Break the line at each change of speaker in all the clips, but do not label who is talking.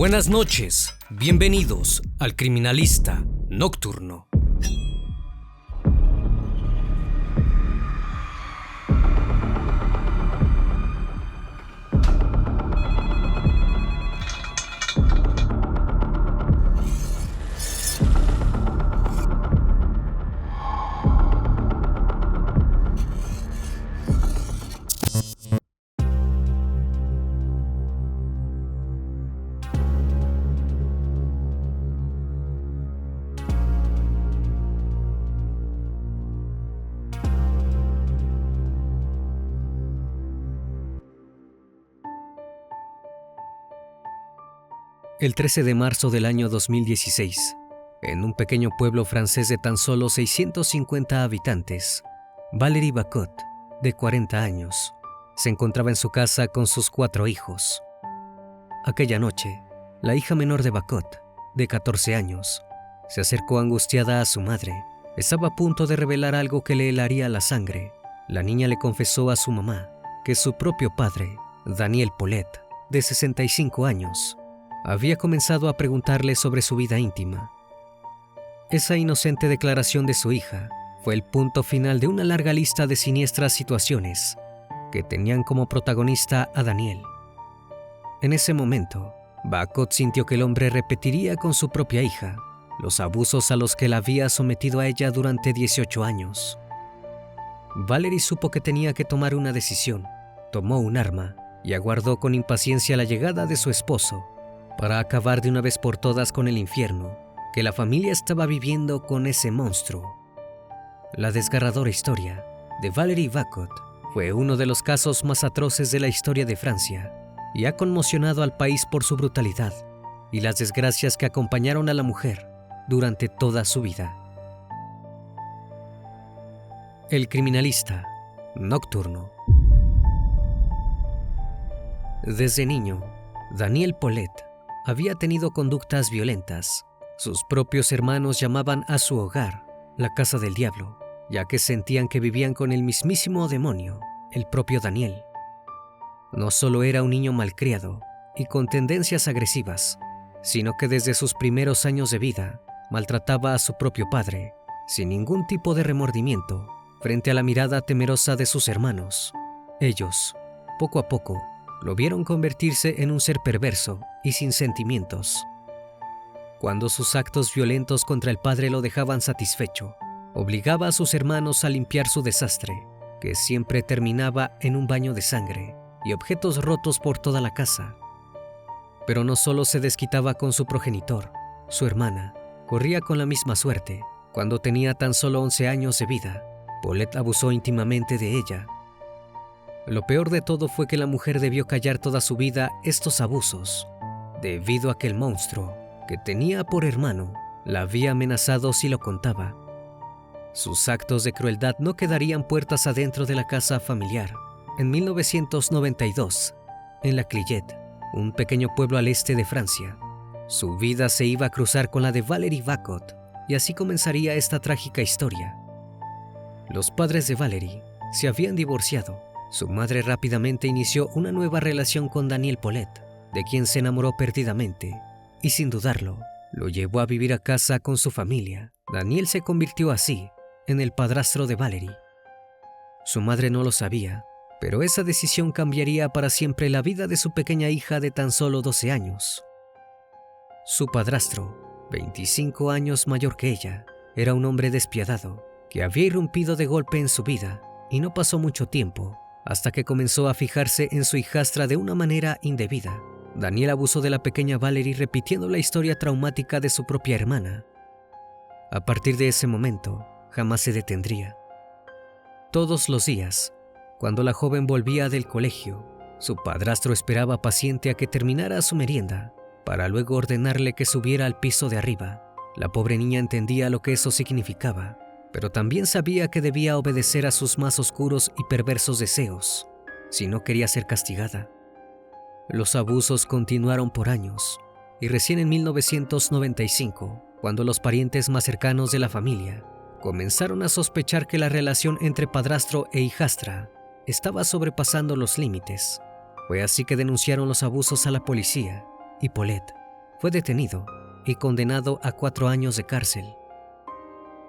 Buenas noches, bienvenidos al Criminalista Nocturno. El 13 de marzo del año 2016, en un pequeño pueblo francés de tan solo 650 habitantes, Valérie Bacot, de 40 años, se encontraba en su casa con sus 4 hijos. Aquella noche, la hija menor de Bacot, de 14 años, se acercó angustiada a su madre. Estaba a punto de revelar algo que le helaría la sangre. La niña le confesó a su mamá que su propio padre, Daniel Paulet, de 65 años, había comenzado a preguntarle sobre su vida íntima. Esa inocente declaración de su hija fue el punto final de una larga lista de siniestras situaciones que tenían como protagonista a Daniel. En ese momento, Bacot sintió que el hombre repetiría con su propia hija los abusos a los que la había sometido a ella durante 18 años. Valérie supo que tenía que tomar una decisión. Tomó un arma y aguardó con impaciencia la llegada de su esposo para acabar de una vez por todas con el infierno que la familia estaba viviendo con ese monstruo. La desgarradora historia de Valérie Bacot fue uno de los casos más atroces de la historia de Francia y ha conmocionado al país por su brutalidad y las desgracias que acompañaron a la mujer durante toda su vida. El Criminalista Nocturno. Desde niño, Daniel Paulet había tenido conductas violentas. Sus propios hermanos llamaban a su hogar la casa del diablo, ya que sentían que vivían con el mismísimo demonio, el propio Daniel. No solo era un niño malcriado y con tendencias agresivas, sino que desde sus primeros años de vida maltrataba a su propio padre, sin ningún tipo de remordimiento, frente a la mirada temerosa de sus hermanos. Ellos, poco a poco, lo vieron convertirse en un ser perverso y sin sentimientos. Cuando sus actos violentos contra el padre lo dejaban satisfecho, obligaba a sus hermanos a limpiar su desastre, que siempre terminaba en un baño de sangre y objetos rotos por toda la casa. Pero no solo se desquitaba con su progenitor, su hermana corría con la misma suerte. Cuando tenía tan solo 11 años de vida, Paulet abusó íntimamente de ella. Lo peor de todo fue que la mujer debió callar toda su vida estos abusos, debido a que el monstruo que tenía por hermano la había amenazado si lo contaba. Sus actos de crueldad no quedarían puertas adentro de la casa familiar. En 1992, en La Clayette, un pequeño pueblo al este de Francia, su vida se iba a cruzar con la de Valérie Bacot, y así comenzaría esta trágica historia. Los padres de Valérie se habían divorciado. Su madre rápidamente inició una nueva relación con Daniel Paulet, de quien se enamoró perdidamente, y sin dudarlo, lo llevó a vivir a casa con su familia. Daniel se convirtió así en el padrastro de Valérie. Su madre no lo sabía, pero esa decisión cambiaría para siempre la vida de su pequeña hija de tan solo 12 años. Su padrastro, 25 años mayor que ella, era un hombre despiadado que había irrumpido de golpe en su vida, y no pasó mucho tiempo hasta que comenzó a fijarse en su hijastra de una manera indebida. Daniel abusó de la pequeña Valérie repitiendo la historia traumática de su propia hermana. A partir de ese momento, jamás se detendría. Todos los días, cuando la joven volvía del colegio, su padrastro esperaba paciente a que terminara su merienda, para luego ordenarle que subiera al piso de arriba. La pobre niña entendía lo que eso significaba, pero también sabía que debía obedecer a sus más oscuros y perversos deseos, si no quería ser castigada. Los abusos continuaron por años, y recién en 1995, cuando los parientes más cercanos de la familia comenzaron a sospechar que la relación entre padrastro e hijastra estaba sobrepasando los límites, fue así que denunciaron los abusos a la policía, y Paulet fue detenido y condenado a 4 años de cárcel.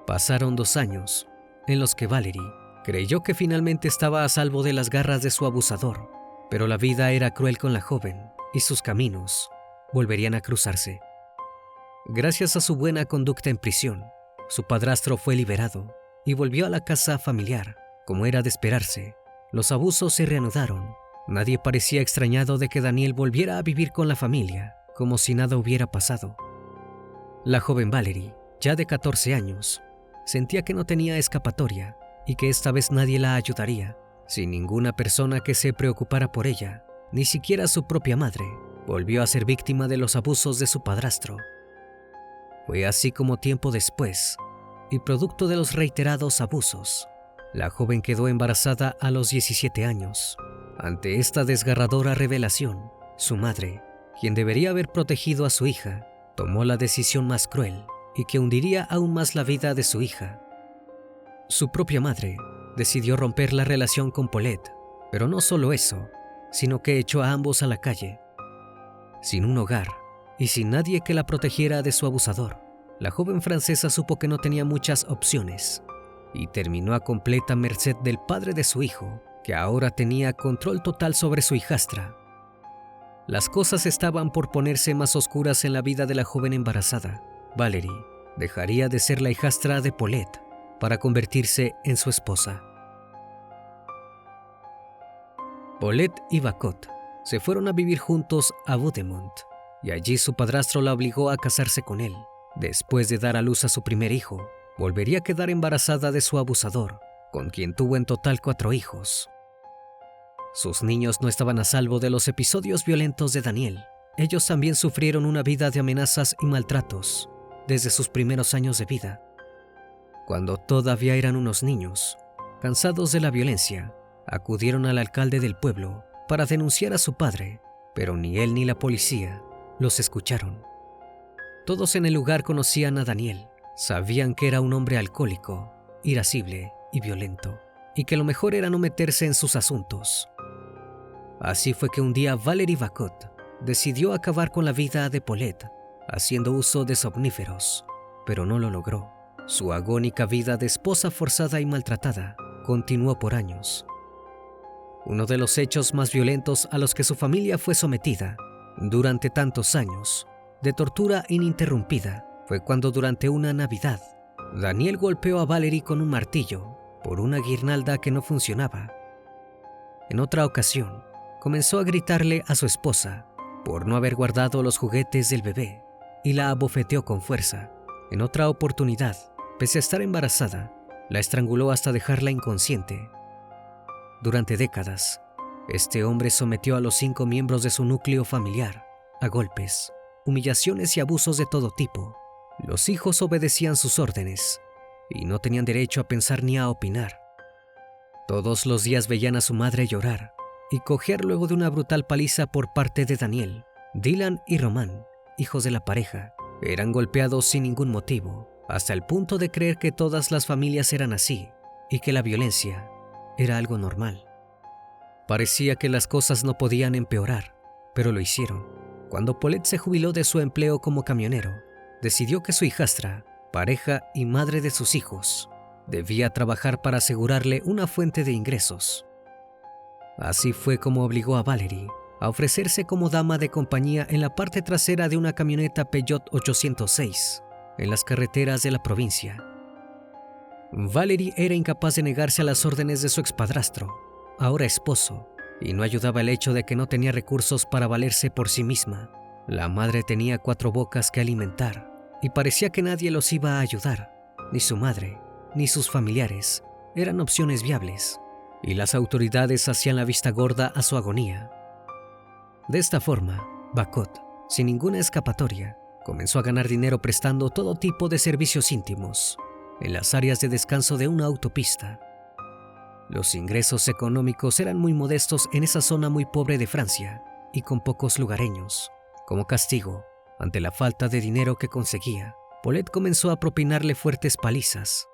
Pasaron 2 años, en los que Valerie creyó que finalmente estaba a salvo de las garras de su abusador, pero la vida era cruel con la joven y sus caminos volverían a cruzarse. Gracias a su buena conducta en prisión, su padrastro fue liberado y volvió a la casa familiar. Como era de esperarse, los abusos se reanudaron. Nadie parecía extrañado de que Daniel volviera a vivir con la familia, como si nada hubiera pasado. La joven Valerie, ya de 14 años, sentía que no tenía escapatoria y que esta vez nadie la ayudaría. Sin ninguna persona que se preocupara por ella, ni siquiera su propia madre, volvió a ser víctima de los abusos de su padrastro. Fue así como tiempo después, y producto de los reiterados abusos, la joven quedó embarazada a los 17 años. Ante esta desgarradora revelación, su madre, quien debería haber protegido a su hija, tomó la decisión más cruel y que hundiría aún más la vida de su hija. Su propia madre decidió romper la relación con Paulette, pero no solo eso, sino que echó a ambos a la calle. Sin un hogar y sin nadie que la protegiera de su abusador, la joven francesa supo que no tenía muchas opciones y terminó a completa merced del padre de su hijo, que ahora tenía control total sobre su hijastra. Las cosas estaban por ponerse más oscuras en la vida de la joven embarazada. Valerie dejaría de ser la hijastra de Paulette para convertirse en su esposa. Paulette y Bacot se fueron a vivir juntos a Vaudemont, y allí su padrastro la obligó a casarse con él. Después de dar a luz a su primer hijo, volvería a quedar embarazada de su abusador, con quien tuvo en total 4 hijos. Sus niños no estaban a salvo de los episodios violentos de Daniel. Ellos también sufrieron una vida de amenazas y maltratos desde sus primeros años de vida. Cuando todavía eran unos niños, cansados de la violencia, acudieron al alcalde del pueblo para denunciar a su padre, pero ni él ni la policía los escucharon. Todos en el lugar conocían a Daniel, sabían que era un hombre alcohólico, irascible y violento, y que lo mejor era no meterse en sus asuntos. Así fue que un día Valerie Bacot decidió acabar con la vida de Paulette haciendo uso de somníferos, pero no lo logró. Su agónica vida de esposa forzada y maltratada continuó por años. Uno de los hechos más violentos a los que su familia fue sometida durante tantos años de tortura ininterrumpida fue cuando durante una Navidad, Daniel golpeó a Valerie con un martillo por una guirnalda que no funcionaba. En otra ocasión, comenzó a gritarle a su esposa por no haber guardado los juguetes del bebé y la abofeteó con fuerza. En otra oportunidad, pese a estar embarazada, la estranguló hasta dejarla inconsciente. Durante décadas, este hombre sometió a los 5 miembros de su núcleo familiar a golpes, humillaciones y abusos de todo tipo. Los hijos obedecían sus órdenes y no tenían derecho a pensar ni a opinar. Todos los días veían a su madre llorar y cojear luego de una brutal paliza por parte de Daniel. Dylan y Román, hijos de la pareja, eran golpeados sin ningún motivo, hasta el punto de creer que todas las familias eran así y que la violencia era algo normal. Parecía que las cosas no podían empeorar, pero lo hicieron. Cuando Paulette se jubiló de su empleo como camionero, decidió que su hijastra, pareja y madre de sus hijos, debía trabajar para asegurarle una fuente de ingresos. Así fue como obligó a Valerie a ofrecerse como dama de compañía en la parte trasera de una camioneta Peugeot 806 en las carreteras de la provincia. Valerie era incapaz de negarse a las órdenes de su expadrastro, ahora esposo, y no ayudaba el hecho de que no tenía recursos para valerse por sí misma. La madre tenía 4 bocas que alimentar y parecía que nadie los iba a ayudar. Ni su madre, ni sus familiares eran opciones viables, y las autoridades hacían la vista gorda a su agonía. De esta forma, Bacot, sin ninguna escapatoria, comenzó a ganar dinero prestando todo tipo de servicios íntimos en las áreas de descanso de una autopista. Los ingresos económicos eran muy modestos en esa zona muy pobre de Francia y con pocos lugareños. Como castigo, ante la falta de dinero que conseguía, Paulette comenzó a propinarle fuertes palizas.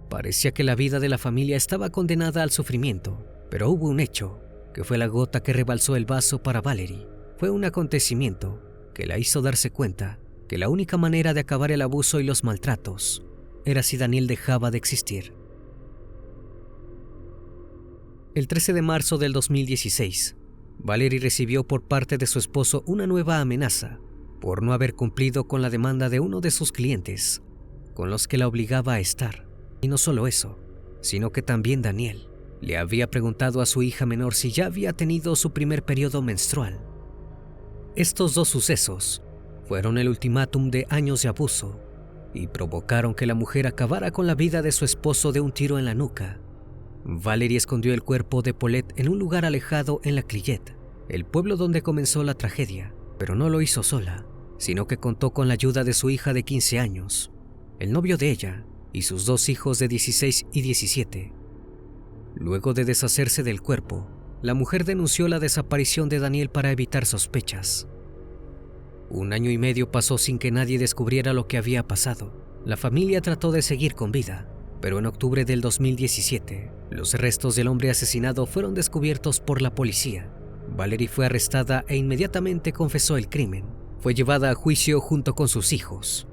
Parecía que la vida de la familia estaba condenada al sufrimiento, pero hubo un hecho que fue la gota que rebalsó el vaso para Valerie. Fue un acontecimiento que la hizo darse cuenta que la única manera de acabar el abuso y los maltratos era si Daniel dejaba de existir. El 13 de marzo del 2016, Valerie recibió por parte de su esposo una nueva amenaza por no haber cumplido con la demanda de uno de sus clientes, con los que la obligaba a estar. Y no solo eso, sino que también Daniel le había preguntado a su hija menor si ya había tenido su primer periodo menstrual. Estos dos sucesos fueron el ultimátum de años de abuso y provocaron que la mujer acabara con la vida de su esposo de un tiro en la nuca. Valerie escondió el cuerpo de Paulette en un lugar alejado en la Clayette, el pueblo donde comenzó la tragedia, pero no lo hizo sola, sino que contó con la ayuda de su hija de 15 años, el novio de ella y sus dos hijos de 16 y 17. Luego de deshacerse del cuerpo, la mujer denunció la desaparición de Daniel para evitar sospechas. 1 año y medio pasó sin que nadie descubriera lo que había pasado. La familia trató de seguir con vida, pero en octubre del 2017, los restos del hombre asesinado fueron descubiertos por la policía. Valerie fue arrestada e inmediatamente confesó el crimen. Fue llevada a juicio junto con sus hijos.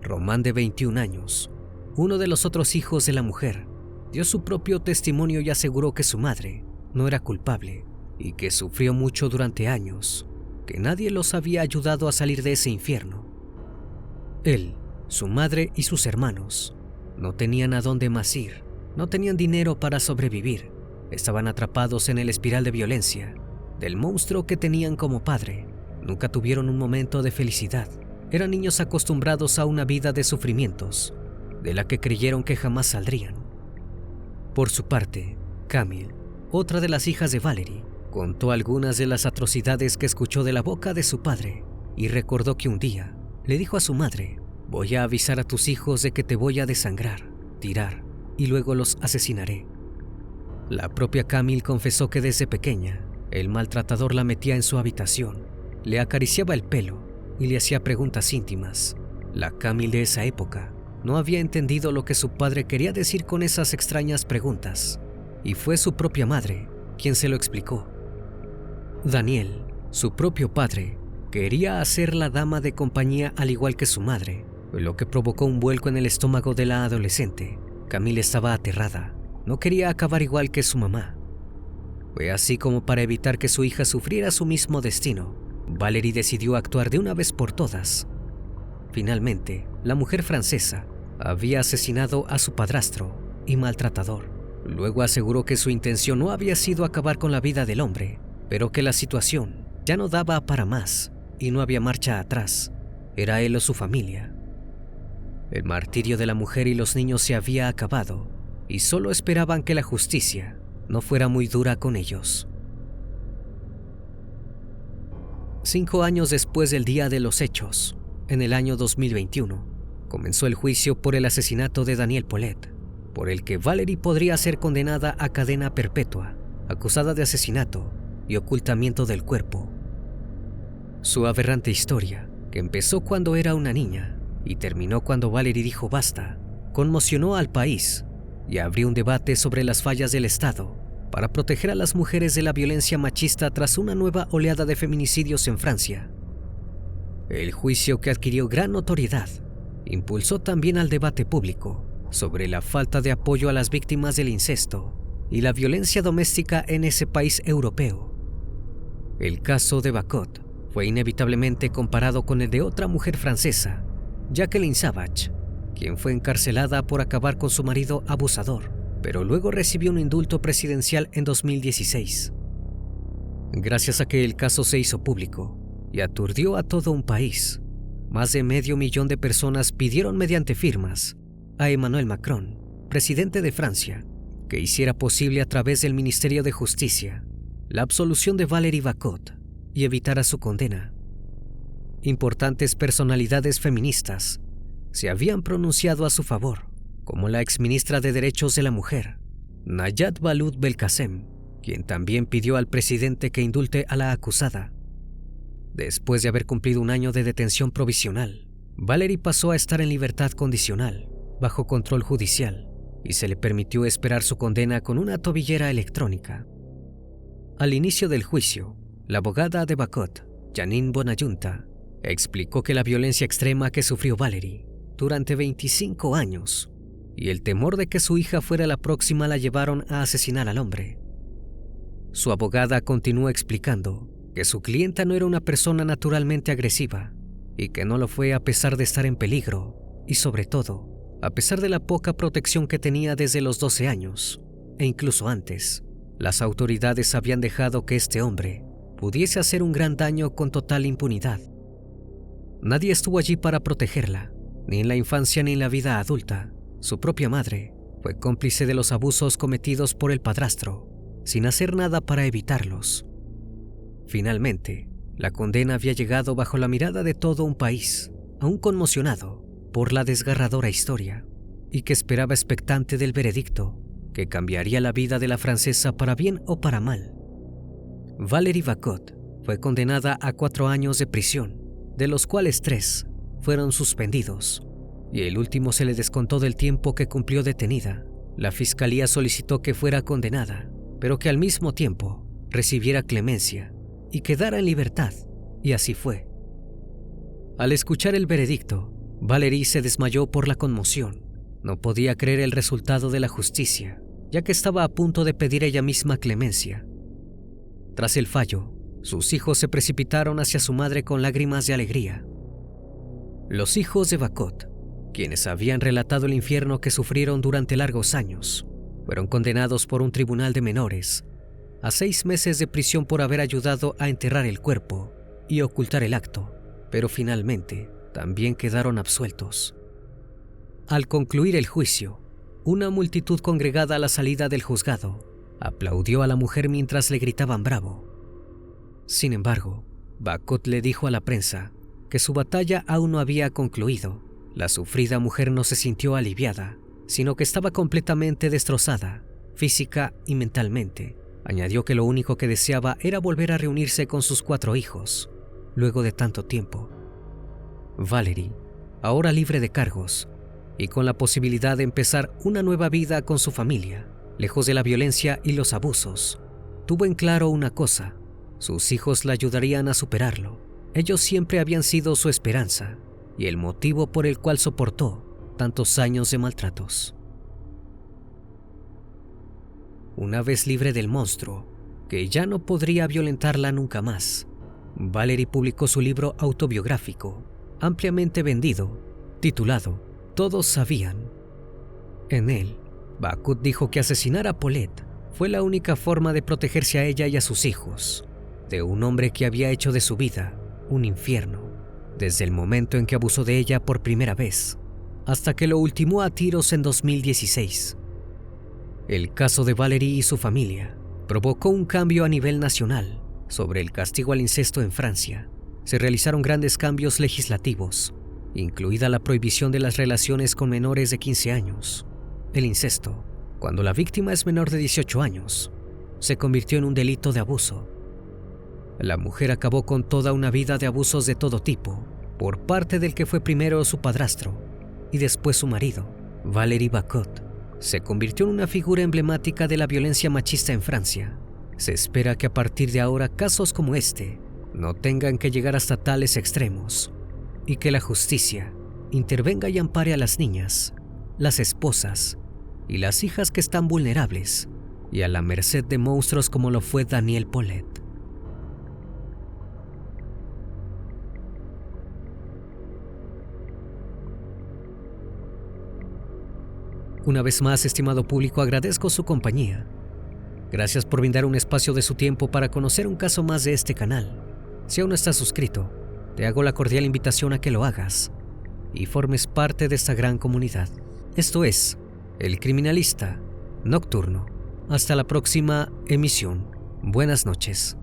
Román, de 21 años, uno de los otros hijos de la mujer, dio su propio testimonio y aseguró que su madre no era culpable y que sufrió mucho durante años, que nadie los había ayudado a salir de ese infierno. Él, su madre y sus hermanos no tenían a dónde más ir, no tenían dinero para sobrevivir, estaban atrapados en el espiral de violencia del monstruo que tenían como padre. Nunca tuvieron un momento de felicidad. Eran niños acostumbrados a una vida de sufrimientos, de la que creyeron que jamás saldrían. Por su parte, Camille, otra de las hijas de Valerie, contó algunas de las atrocidades que escuchó de la boca de su padre y recordó que un día le dijo a su madre: «Voy a avisar a tus hijos de que te voy a desangrar, tirar y luego los asesinaré». La propia Camille confesó que desde pequeña el maltratador la metía en su habitación, le acariciaba el pelo y le hacía preguntas íntimas. La Camille de esa época no había entendido lo que su padre quería decir con esas extrañas preguntas, y fue su propia madre quien se lo explicó. Daniel, su propio padre, quería hacer la dama de compañía al igual que su madre, lo que provocó un vuelco en el estómago de la adolescente. Camille estaba aterrada, no quería acabar igual que su mamá. Fue así como, para evitar que su hija sufriera su mismo destino, Valerie decidió actuar de una vez por todas. Finalmente, la mujer francesa había asesinado a su padrastro y maltratador. Luego aseguró que su intención no había sido acabar con la vida del hombre, pero que la situación ya no daba para más y no había marcha atrás. Era él o su familia. El martirio de la mujer y los niños se había acabado y solo esperaban que la justicia no fuera muy dura con ellos. 5 años después del día de los hechos, en el año 2021, comenzó el juicio por el asesinato de Daniel Paulette, por el que Valerie podría ser condenada a cadena perpetua, acusada de asesinato y ocultamiento del cuerpo. Su aberrante historia, que empezó cuando era una niña y terminó cuando Valerie dijo basta, conmocionó al país y abrió un debate sobre las fallas del Estado para proteger a las mujeres de la violencia machista tras una nueva oleada de feminicidios en Francia. El juicio, que adquirió gran notoriedad, impulsó también al debate público sobre la falta de apoyo a las víctimas del incesto y la violencia doméstica en ese país europeo. El caso de Bacot fue inevitablemente comparado con el de otra mujer francesa, Jacqueline Savage, quien fue encarcelada por acabar con su marido abusador, pero luego recibió un indulto presidencial en 2016. Gracias a que el caso se hizo público y aturdió a todo un país, más de 500,000 de personas pidieron mediante firmas a Emmanuel Macron, presidente de Francia, que hiciera posible a través del Ministerio de Justicia la absolución de Valerie Bacot y evitara su condena. Importantes personalidades feministas se habían pronunciado a su favor, como la exministra de Derechos de la Mujer, Najat Vallaud-Belkacem, quien también pidió al presidente que indulte a la acusada. Después de haber cumplido 1 año de detención provisional, Valerie pasó a estar en libertad condicional, bajo control judicial, y se le permitió esperar su condena con una tobillera electrónica. Al inicio del juicio, la abogada de Bacot Janine Bonayunta, explicó que la violencia extrema que sufrió Valerie durante 25 años y el temor de que su hija fuera la próxima la llevaron a asesinar al hombre. Su abogada continuó explicando que su clienta no era una persona naturalmente agresiva y que no lo fue a pesar de estar en peligro y, sobre todo, a pesar de la poca protección que tenía desde los 12 años e incluso antes. Las autoridades habían dejado que este hombre pudiese hacer un gran daño con total impunidad. Nadie estuvo allí para protegerla, ni en la infancia ni en la vida adulta. Su propia madre fue cómplice de los abusos cometidos por el padrastro, sin hacer nada para evitarlos. Finalmente, la condena había llegado bajo la mirada de todo un país, aún conmocionado por la desgarradora historia, y que esperaba expectante del veredicto que cambiaría la vida de la francesa para bien o para mal. Valerie Bacot fue condenada a 4 años de prisión, de los cuales 3 fueron suspendidos, y el último se le descontó del tiempo que cumplió detenida. La fiscalía solicitó que fuera condenada, pero que al mismo tiempo recibiera clemencia y quedara en libertad, y así fue. Al escuchar el veredicto, Valerie se desmayó por la conmoción. No podía creer el resultado de la justicia, ya que estaba a punto de pedir ella misma clemencia. Tras el fallo, sus hijos se precipitaron hacia su madre con lágrimas de alegría. Los hijos de Bacot, quienes habían relatado el infierno que sufrieron durante largos años, fueron condenados por un tribunal de menores a 6 meses de prisión por haber ayudado a enterrar el cuerpo y ocultar el acto, pero finalmente también quedaron absueltos. Al concluir el juicio, una multitud congregada a la salida del juzgado aplaudió a la mujer mientras le gritaban bravo. Sin embargo, Bacot le dijo a la prensa que su batalla aún no había concluido. La sufrida mujer no se sintió aliviada, sino que estaba completamente destrozada, física y mentalmente. Añadió que lo único que deseaba era volver a reunirse con sus 4 hijos, luego de tanto tiempo. Valerie, ahora libre de cargos y con la posibilidad de empezar una nueva vida con su familia, lejos de la violencia y los abusos, tuvo en claro una cosa: sus hijos la ayudarían a superarlo. Ellos siempre habían sido su esperanza y el motivo por el cual soportó tantos años de maltratos. Una vez libre del monstruo, que ya no podría violentarla nunca más, Valerie publicó su libro autobiográfico, ampliamente vendido, titulado Todos sabían. En él, Bacot dijo que asesinar a Paulette fue la única forma de protegerse a ella y a sus hijos, de un hombre que había hecho de su vida un infierno, desde el momento en que abusó de ella por primera vez, hasta que lo ultimó a tiros en 2016. El caso de Valerie y su familia provocó un cambio a nivel nacional sobre el castigo al incesto en Francia. Se realizaron grandes cambios legislativos, incluida la prohibición de las relaciones con menores de 15 años. El incesto, cuando la víctima es menor de 18 años, se convirtió en un delito de abuso. La mujer acabó con toda una vida de abusos de todo tipo, por parte del que fue primero su padrastro y después su marido. Valerie Bacot se convirtió en una figura emblemática de la violencia machista en Francia. Se espera que a partir de ahora casos como este no tengan que llegar hasta tales extremos y que la justicia intervenga y ampare a las niñas, las esposas y las hijas que están vulnerables y a la merced de monstruos como lo fue Daniel Paulette. Una vez más, estimado público, agradezco su compañía. Gracias por brindar un espacio de su tiempo para conocer un caso más de este canal. Si aún no estás suscrito, te hago la cordial invitación a que lo hagas y formes parte de esta gran comunidad. Esto es El Criminalista Nocturno. Hasta la próxima emisión. Buenas noches.